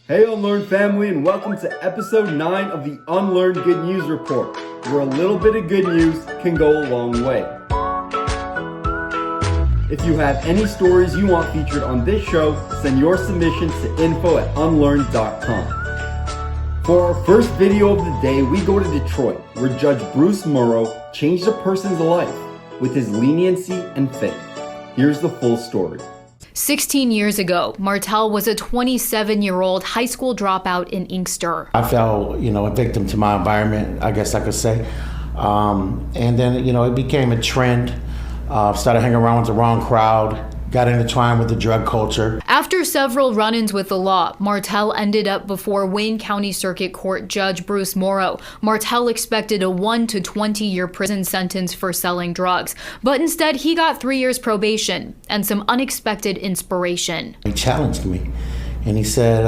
Hey Unlearn family, and welcome to episode 9 of the Unlearn Good News Report, where a little bit of good news can go a long way. If you have any stories you want featured on this show, send your submissions to info@unlearn.com. For our first video of the day, we go to Detroit, where Judge Bruce Morrow changed a person's life with his leniency and faith. Here's the full story. 16 years ago, Martell was a 27-year-old high school dropout in Inkster. I fell, a victim to my environment, I guess I could say. And then, it became a trend. Started hanging around with the wrong crowd, got intertwined with the drug culture. After several run-ins with the law, Martell ended up before Wayne County Circuit Court Judge Bruce Morrow. Martell expected a 1 to 20-year prison sentence for selling drugs, but instead he got 3 years probation and some unexpected inspiration. He challenged me, and he said,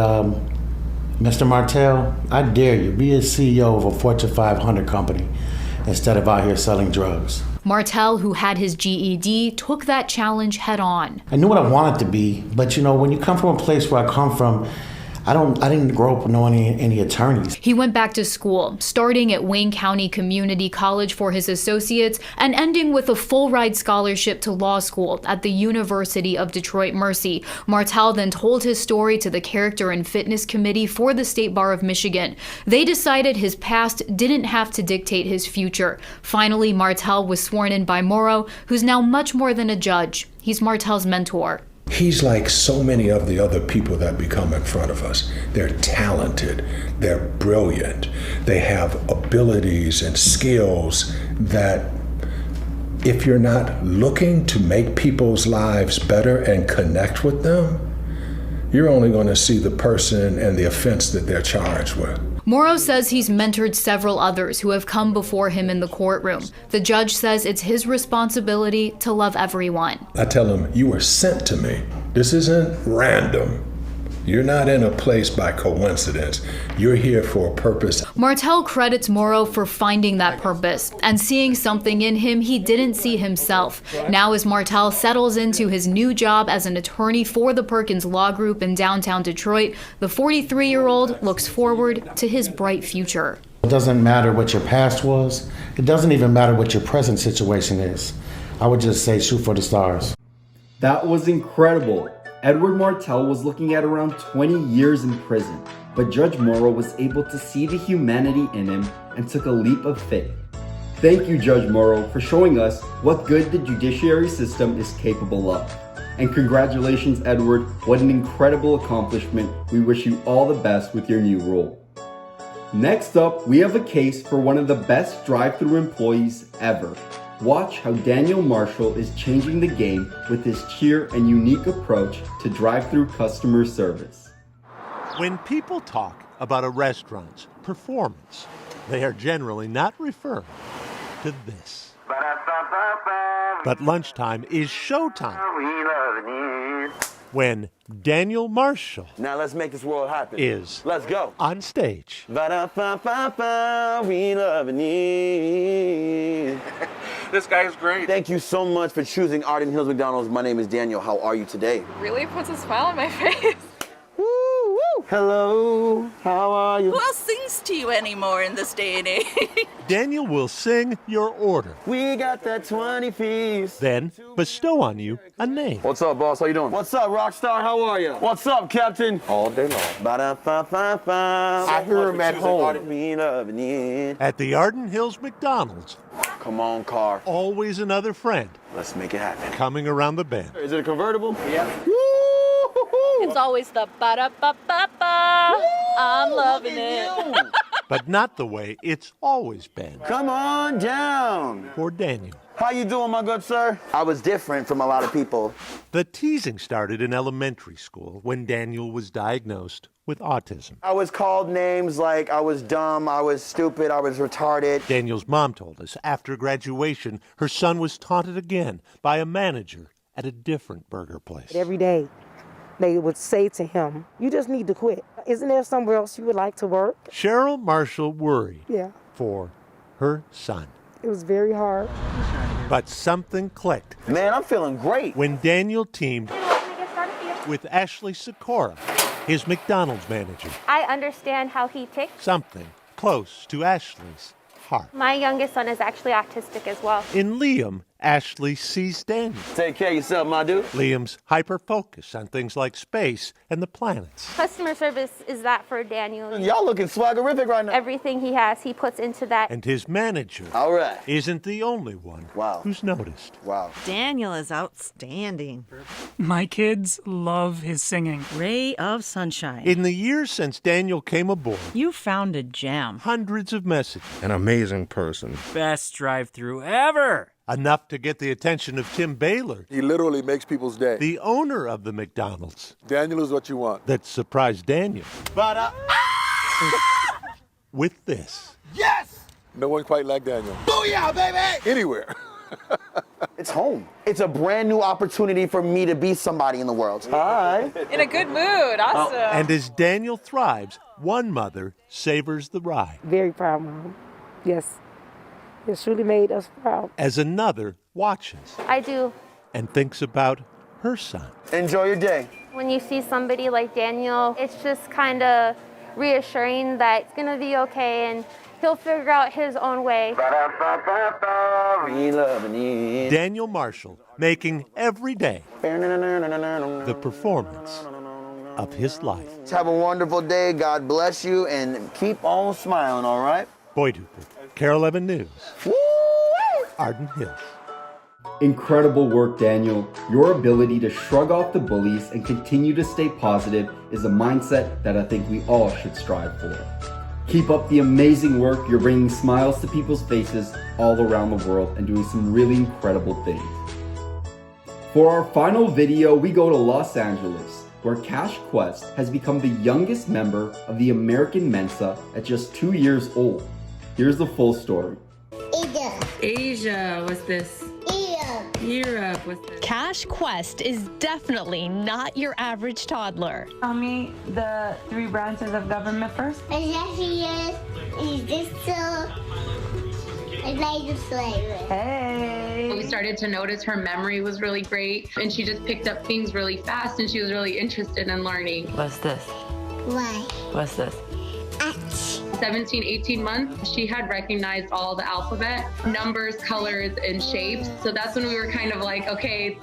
Mr. Martell, I dare you, be a CEO of a Fortune 500 company instead of out here selling drugs. Martell, who had his GED, took that challenge head on. I knew what I wanted to be, but when you come from a place where I come from, I didn't grow up knowing any attorneys. He went back to school, starting at Wayne County Community College for his associates and ending with a full-ride scholarship to law school at the University of Detroit Mercy. Martell then told his story to the Character and Fitness Committee for the State Bar of Michigan. They decided his past didn't have to dictate his future. Finally, Martell was sworn in by Morrow, who's now much more than a judge. He's Martell's mentor. He's like so many of the other people that become in front of us. They're talented, they're brilliant, they have abilities and skills that if you're not looking to make people's lives better and connect with them, you're only going to see the person and the offense that they're charged with. Morrow says he's mentored several others who have come before him in the courtroom. The judge says it's his responsibility to love everyone. I tell him, you were sent to me. This isn't random. You're not in a place by coincidence. You're here for a purpose. Martell credits Morrow for finding that purpose and seeing something in him he didn't see himself. Now as Martell settles into his new job as an attorney for the Perkins Law Group in downtown Detroit, the 43-year-old looks forward to his bright future. It doesn't matter what your past was. It doesn't even matter what your present situation is. I would just say shoot for the stars. That was incredible. Edward Martell was looking at around 20 years in prison, but Judge Morrow was able to see the humanity in him and took a leap of faith. Thank you, Judge Morrow, for showing us what good the judiciary system is capable of. And congratulations, Edward. What an incredible accomplishment. We wish you all the best with your new role. Next up, we have a case for one of the best drive-thru employees ever. Watch how Daniel Marshall is changing the game with his cheer and unique approach to drive-thru customer service. When people talk about a restaurant's performance, they are generally not referring to this. But lunchtime is showtime. When Daniel Marshall now let's make this world happen. Let's go on stage. We love it. This guy is great. Thank you so much for choosing Arden Hills McDonald's. My name is Daniel. How are you today? Really puts a smile on my face. Woo, woo. Hello, how are you? Who else sings to you anymore in this day and age? Daniel will sing your order. We got that 20 piece. Then bestow on you a name. What's up, boss? How you doing? What's up, Rockstar? How are you? What's up, Captain? All day long. I hear him at home. We love it. At the Arden Hills McDonald's, Come on, car. always another friend Let's make it happen. coming around the bend. Is it a convertible? Yeah. It's always the ba-da-ba-ba-ba. I'm loving it. But not the way it's always been Come on down. for Daniel. How you doing, my good sir? I was different from a lot of people. The teasing started in elementary school when Daniel was diagnosed with autism. I was called names like I was dumb, I was stupid, I was retarded. Daniel's mom told us after graduation, her son was taunted again by a manager at a different burger place. Every day, they would say to him, you just need to quit. Isn't there somewhere else you would like to work? Cheryl Marshall worried Yeah, for her son. it was very hard. But something clicked Man, I'm feeling great. when Daniel teamed with Ashley Sikora his McDonald's manager. I understand how he ticks. Something close to Ashley's heart. My youngest son is actually autistic as well. In Liam, Ashley sees Daniel. Take care of yourself, my dude. Liam's hyper-focus on things like space and the planets. Customer service is that for Daniel. Y'all looking swaggerific right now. Everything he has, he puts into that. And his manager All right. isn't the only one who's noticed. Wow. Daniel is outstanding. My kids love his singing. Ray of sunshine. In the years since Daniel came aboard, You found a gem. hundreds of messages. An amazing person. Best drive-through ever. Enough to get the attention of Tim Baylor, He literally makes people's day. the owner of the McDonald's, Daniel is what you want. that surprised Daniel with this. Yes! No one quite like Daniel. Booyah, baby! Anywhere. It's home. It's a brand new opportunity for me to be somebody in the world. Hi. In a good mood. Awesome. And as Daniel thrives, one mother savors the ride, Very proud, Mom. Yes. It truly made us proud. as another watches I do. and thinks about her son. Enjoy your day. When you see somebody like Daniel, it's just kind of reassuring that it's going to be okay and he'll figure out his own way. We loving it. Daniel Marshall making every day the performance of his life. Have a wonderful day. God bless you and keep on smiling, all right? Boyd Hooper, Carol 11 News, Arden Hills. Incredible work, Daniel. Your ability to shrug off the bullies and continue to stay positive is a mindset that I think we all should strive for. Keep up the amazing work. You're bringing smiles to people's faces all around the world and doing some really incredible things. For our final video, we go to Los Angeles, where Kashe Quest has become the youngest member of the American Mensa at just 2 years old. Here's the full story. Asia, what's this? Europe, what's this? Kashe Quest is definitely not your average toddler. Tell me the 3 branches of government first. Hey! We started to notice her memory was really great, and she just picked up things really fast, and she was really interested in learning. What's this? Why? What's this? 17, 18 months, she had recognized all the alphabet, numbers, colors, and shapes. So that's when we were kind of like, okay,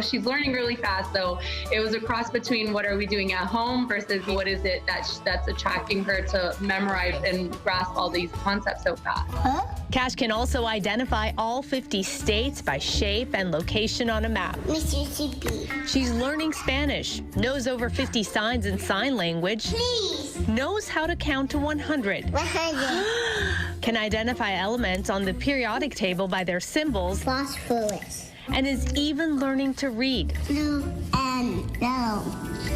she's learning really fast. So it was a cross between what are we doing at home versus what is it that's attracting her to memorize and grasp all these concepts so fast. Kashe can also identify all 50 states by shape and location on a map. Mississippi. She's learning Spanish, knows over 50 signs in sign language, knows how to count to 100, can identify elements on the periodic table by their symbols, Phosphorus. and is even learning to read. Blue and yellow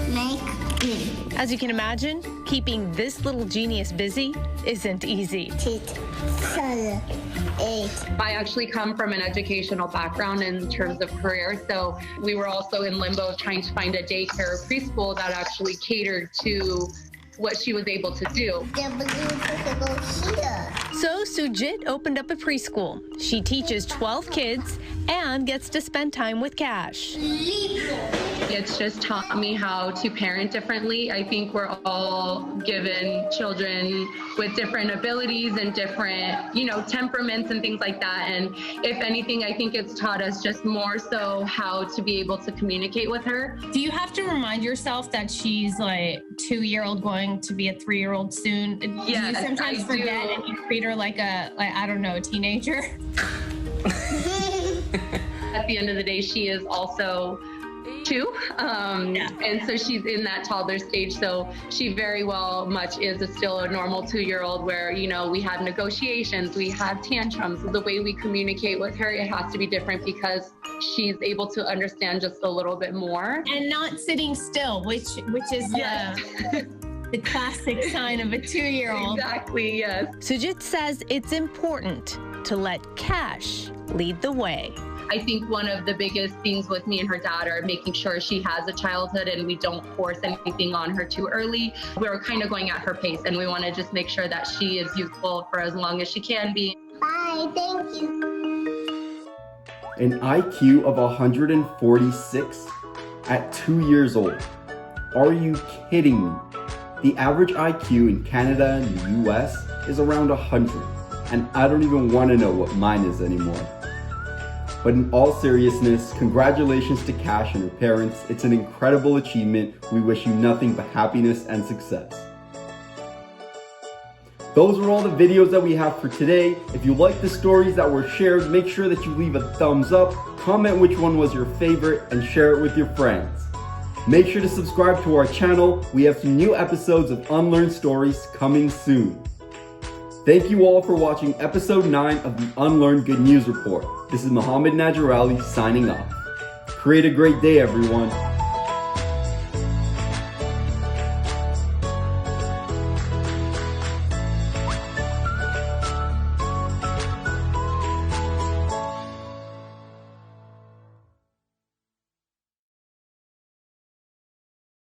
make green. As you can imagine, keeping this little genius busy isn't easy. 7, 8. I actually come from an educational background in terms of career, so we were also in limbo trying to find a daycare or preschool that actually catered to what she was able to do. So Sujit opened up a preschool. She teaches 12 kids and gets to spend time with Kashe. It's just taught me how to parent differently. I think we're all given children with different abilities and different, temperaments and things like that. And if anything, I think it's taught us just more so how to be able to communicate with her. Do you have to remind yourself that she's like 2-year-old going to be a 3-year-old soon? Yes, do you sometimes I forget do. and you treat her like a teenager? At the end of the day, she is also 2, and so she's in that toddler stage, so she very well much is still a normal 2-year-old where, we have negotiations, we have tantrums. The way we communicate with her, it has to be different because she's able to understand just a little bit more. And not sitting still, which is the classic sign of a 2-year-old. Exactly, yes. Sujit says it's important to let Kashe lead the way. I think one of the biggest things with me and her dad are making sure she has a childhood and we don't force anything on her too early. We're kind of going at her pace and we want to just make sure that she is useful for as long as she can be. Bye, thank you. An IQ of 146 at 2 years old. Are you kidding me? The average IQ in Canada and the US is around 100, and I don't even want to know what mine is anymore. But in all seriousness, congratulations to Kashe and her parents. It's an incredible achievement. We wish you nothing but happiness and success. Those are all the videos that we have for today. If you like the stories that were shared, make sure that you leave a thumbs up, comment which one was your favorite, and share it with your friends. Make sure to subscribe to our channel. We have some new episodes of Unlearn stories coming soon. Thank you all for watching episode 9 of the Unlearn Good News Report. This is Mohammed Najarali signing off. Create a great day, everyone.